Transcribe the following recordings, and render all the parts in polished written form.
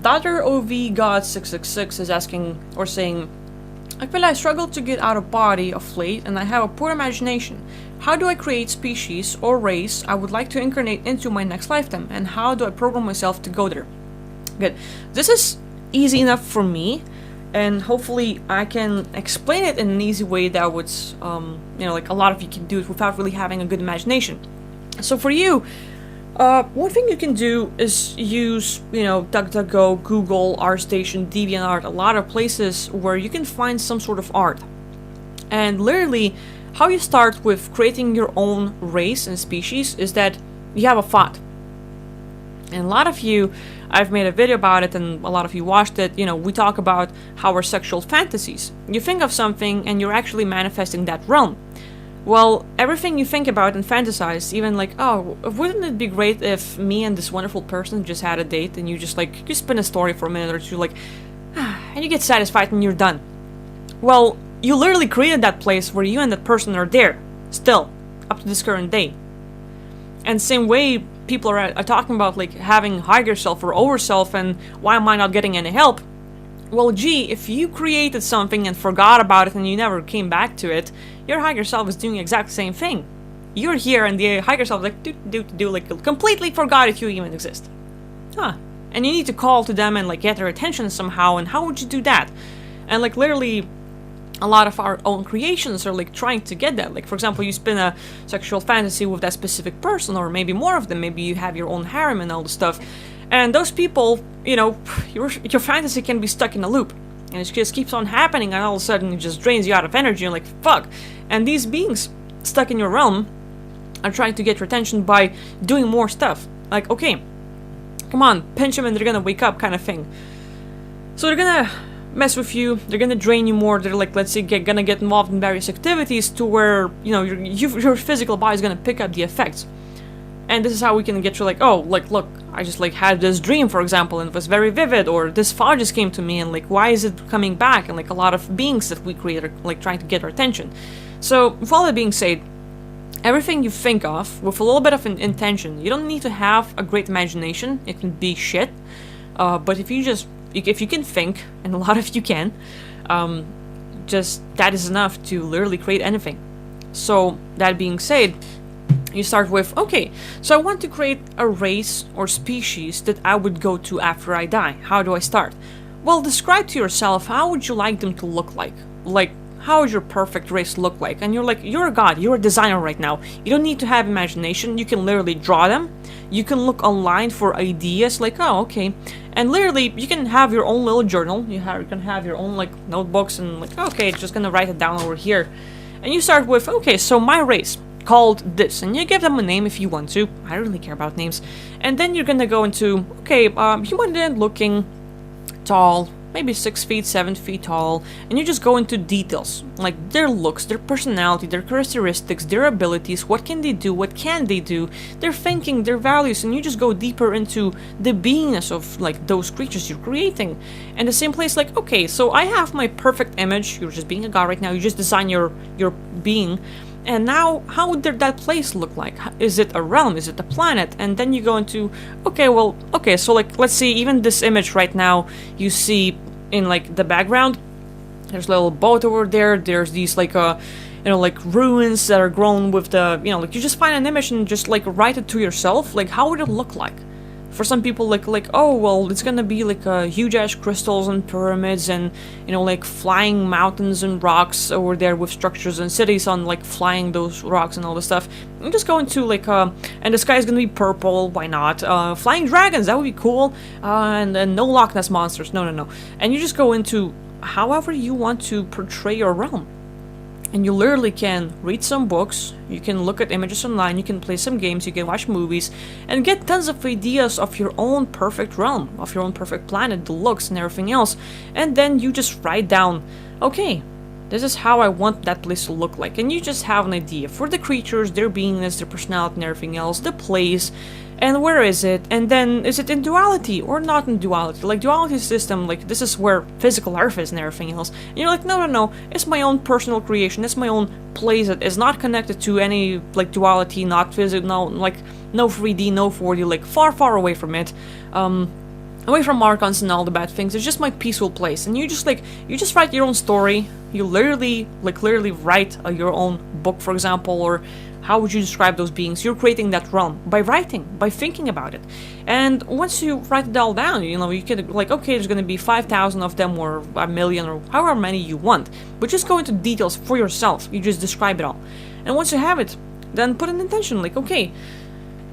Daughter OV God 666 is asking or saying, I feel I struggle to get out of body of late and I have a poor imagination. How do I create species or race I would like to incarnate into my next lifetime, and how do I program myself to go there? Good. This is easy enough for me, and hopefully I can explain it in an easy way that would, like a lot of you can do it without really having a good imagination. So for you, one thing you can do is use, DuckDuckGo, Google, ArtStation, DeviantArt, a lot of places where you can find some sort of art. And literally, how you start with creating your own race and species is that you have a thought. And a lot of you, I've made a video about it and a lot of you watched it, we talk about how our sexual fantasies. You think of something and you're actually manifesting that realm. Well, everything you think about and fantasize, even like, oh, wouldn't it be great if me and this wonderful person just had a date, and you just like, you spin a story for a minute or two, like, and you get satisfied and you're done. Well, you literally created that place where you and that person are there, still, up to this current day. And same way, people are talking about like having higher self or over self, and why am I not getting any help? Well, gee, if you created something and forgot about it and you never came back to it, your higher self is doing the exact same thing. You're here and the higher self is like, like completely forgot if you even exist. And you need to call to them and like get their attention somehow, and how would you do that? And like literally, a lot of our own creations are like trying to get that. Like for example, you spin a sexual fantasy with that specific person, or maybe more of them, maybe you have your own harem and all the stuff. And those people, your fantasy can be stuck in a loop. And it just keeps on happening, and all of a sudden it just drains you out of energy. You're like, fuck. And these beings stuck in your realm are trying to get your attention by doing more stuff. Like, okay, come on, pinch them and they're gonna wake up kind of thing. So they're gonna mess with you, they're gonna drain you more, they're like, let's say, gonna get involved in various activities to where, your physical body is gonna pick up the effects. And this is how we can get you like, oh, like, look, I just like had this dream, for example, and it was very vivid, or this thought just came to me, and like, why is it coming back? And like a lot of beings that we create are like trying to get our attention. So with all that being said, everything you think of with a little bit of an intention, you don't need to have a great imagination. It can be shit, but if you can think, and a lot of you can, just that is enough to literally create anything. So that being said, you start with, okay, so I want to create a race or species that I would go to after I die. How do I start? Well, describe to yourself, how would you like them to look like? Like, how would your perfect race look like? And you're like, you're a god, you're a designer right now. You don't need to have imagination, you can literally draw them. You can look online for ideas, like, oh, okay. And literally, you can have your own little journal. You can have your own, like, notebooks and, like, okay, just gonna write it down over here. And you start with, okay, so my race, called this, and you give them a name if you want to. I don't really care about names. And then you're gonna go into, okay, human looking, tall, maybe 6 feet, 7 feet tall, and you just go into details, like their looks, their personality, their characteristics, their abilities, what can they do, what can they do, their thinking, their values, and you just go deeper into the beingness of like those creatures you're creating. And the same place, like, okay, so I have my perfect image, you're just being a god right now, you just design your being. And now, how would that place look like? Is it a realm? Is it a planet? And then you go into, okay, so like, let's see, even this image right now, you see in like the background, there's a little boat over there, there's these like, like ruins that are grown with the, like you just find an image and just like write it to yourself, like how would it look like? For some people, like, oh, well, it's gonna be like huge-ass crystals and pyramids and, like flying mountains and rocks over there with structures and cities on, like, flying those rocks and all this stuff. I'm just going to, like, and the sky is gonna be purple, why not? Flying dragons, that would be cool. And no Loch Ness monsters, no. And you just go into however you want to portray your realm. And you literally can read some books, you can look at images online, you can play some games, you can watch movies, and get tons of ideas of your own perfect realm, of your own perfect planet, the looks and everything else. And then you just write down, okay, this is how I want that place to look like. And you just have an idea for the creatures, their beingness, their personality and everything else, the place, and where is it, and then is it in duality or not in duality? Like duality system, like this is where physical earth is and everything else. And you're like, no, it's my own personal creation, it's my own place that is not connected to any like duality, not physical, no, like no 3D, no 4D, like far away from it. away from Archons and all the bad things. It's just my peaceful place, and you just write your own story. You literally write your own book, for example, or how would you describe those beings? You're creating that realm by writing, by thinking about it. And once you write it all down, you could okay, there's gonna be 5,000 of them, or a million, or however many you want. But just go into details for yourself. You just describe it all. And once you have it, then put an intention, okay,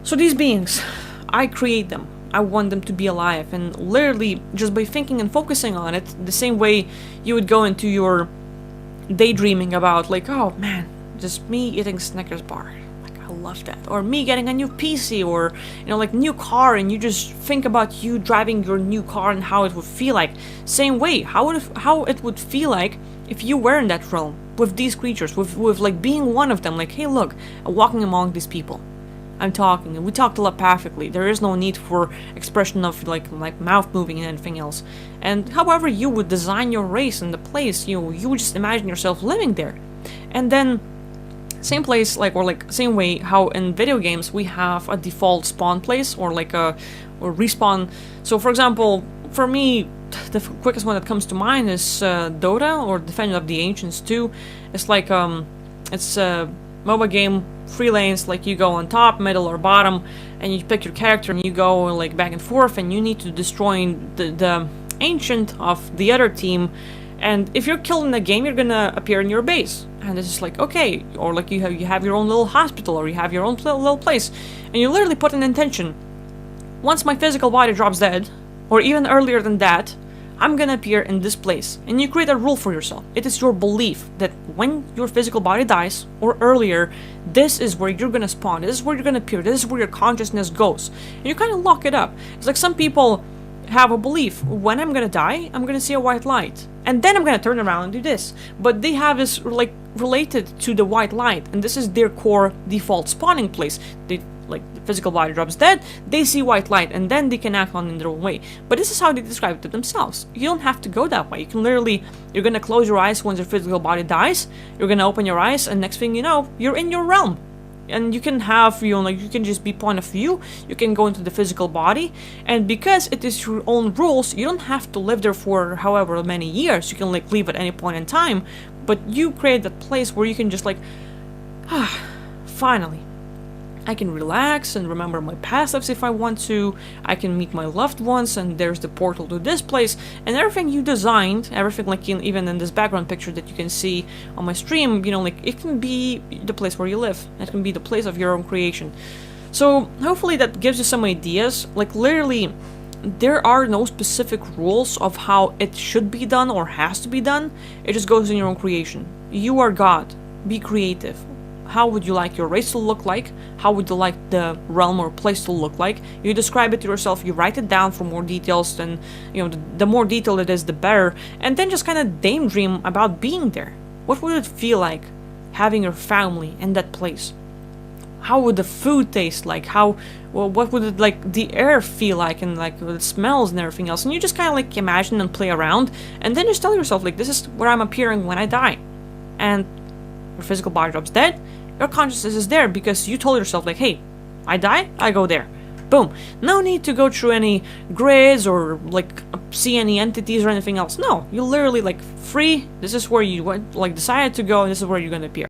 so these beings, I create them. I want them to be alive. And literally, just by thinking and focusing on it, the same way you would go into your daydreaming about, oh man, just me eating Snickers bar. I love that. Or me getting a new PC, or, new car, and you just think about you driving your new car and how it would feel like. Same way, how it would feel like if you were in that realm with these creatures, with being one of them. Hey, look, I'm walking among these people. I'm talking, and we talk telepathically. There is no need for expression of like mouth moving and anything else. And however you would design your race and the place, you would just imagine yourself living there. And then same place, same way how in video games we have a default spawn place, or or respawn. So for example, for me, the quickest one that comes to mind is Dota, or Defender of the Ancients 2. It's it's a MOBA game, 3 lanes, you go on top, middle, or bottom, and you pick your character and you go back and forth, and you need to destroy the ancient of the other team. And if you're killed in the game, you're gonna appear in your base, and it's just okay, or you have your own little hospital, or you have your own little place, and you literally put an intention. Once my physical body drops dead, or even earlier than that, I'm gonna appear in this place. And you create a rule for yourself. It is your belief that when your physical body dies, or earlier, this is where you're gonna spawn, this is where you're gonna appear, this is where your consciousness goes. And you kind of lock it up. It's some people have a belief, when I'm gonna die, I'm gonna see a white light, and then I'm gonna turn around and do this. But they have this related to the white light, and this is their core default spawning place. They the physical body drops dead, they see white light, and then they can act on in their own way. But this is how they describe it to themselves. You don't have to go that way. You can literally, you're gonna close your eyes once your physical body dies, you're gonna open your eyes, and next thing you know, you're in your realm. And you can have, you can just be point of view, you can go into the physical body, and because it is your own rules, you don't have to live there for however many years. You can leave at any point in time, but you create that place where you can just finally, I can relax and remember my past lives if I want to. I can meet my loved ones, and there's the portal to this place, and everything you designed, everything even in this background picture that you can see on my stream, it can be the place where you live. It can be the place of your own creation. So hopefully that gives you some ideas. Literally, there are no specific rules of how it should be done or has to be done. It just goes in your own creation. You are God. Be creative. How would you like your race to look like? How would you like the realm or place to look like? You describe it to yourself, you write it down for more details, and the more detailed it is, the better. And then just kind of daydream about being there. What would it feel like having your family in that place? How would the food taste like? What would it the air feel like, and the smells and everything else? And you just kind of imagine and play around, and then just tell yourself this is where I'm appearing when I die. And your physical body drops dead, your consciousness is there because you told yourself hey, I die, I go there. Boom. No need to go through any grids or see any entities or anything else. No, you literally free. This is where you went, decided to go, and this is where you're gonna appear.